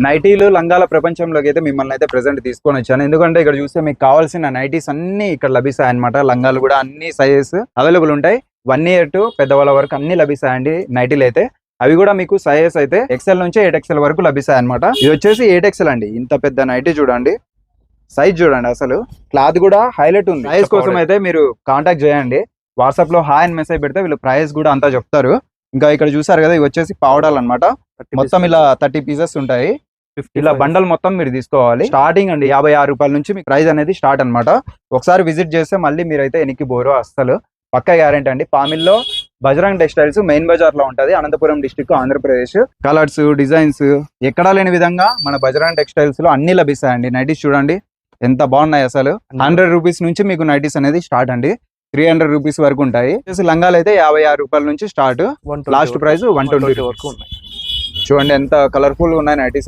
నైటీలు లంగాల ప్రపంచంలోకి అయితే మిమ్మల్ని అయితే ప్రెసెంట్ తీసుకొని వచ్చాను. ఎందుకంటే ఇక్కడ చూస్తే మీకు కావాల్సిన నైటీస్ అన్ని ఇక్కడ లభిస్తాయి అనమాట. లంగాలు కూడా అన్ని సైజెస్ అవైలబుల్ ఉంటాయి. 1 year టు పెద్దవాళ్ళ వరకు అన్ని లభిస్తాయండి నైటీలు అయితే. అవి కూడా మీకు సైజెస్ అయితే XL నుంచి 8XL వరకు లభిస్తాయి అనమాట. ఇది వచ్చేసి 8XL అండి. ఇంత పెద్ద నైటీ చూడండి, సైజ్ చూడండి, అసలు క్లాత్ కూడా హైలైట్ ఉంది. సైజ్ కోసం అయితే మీరు కాంటాక్ట్ చేయండి. వాట్సాప్ లో హాయ్ అని మెసేజ్ పెడితే వీళ్ళు ప్రైస్ కూడా అంతా చెప్తారు. ఇంకా ఇక్కడ చూసారు కదా, ఇవి వచ్చేసి పావడాలు అనమాట. మొత్తం ఇలా 30 పీసెస్ ఉంటాయి. ఇలా బండల్ మొత్తం మీరు తీసుకోవాలి. స్టార్టింగ్ అండి 56 రూపాయల నుంచి మీకు ప్రైస్ అనేది స్టార్ట్ అనమాట. ఒకసారి విజిట్ చేస్తే మళ్ళీ మీరైతే ఎనికి బోరు అస్సలు పక్కా గ్యారెంటీ అండి. పామిల్లో బజరంగ్ టెక్స్టైల్స్ మెయిన్ బజార్ లో ఉంటది, Anantapuram district, Andhra Pradesh. Colours, designs ఎక్కడా లేని విధంగా మన బజరంగ్ టెక్స్టైల్స్ లో అన్ని లభిస్తాయండి. నైటీస్ చూడండి ఎంత బాగున్నాయి అసలు. 100 రూపీస్ నుంచి మీకు నైటీస్ అనేది స్టార్ట్ అండి. 300 రూపీస్ వరకు ఉంటాయి. లంగాలు అయితే 56 రూపాయల నుంచి స్టార్ట్. లాస్ట్ ప్రైస్ 120 వరకు ఉన్నాయి. చూడండి ఎంత కలర్ఫుల్ ఉన్నాయి నైటీస్.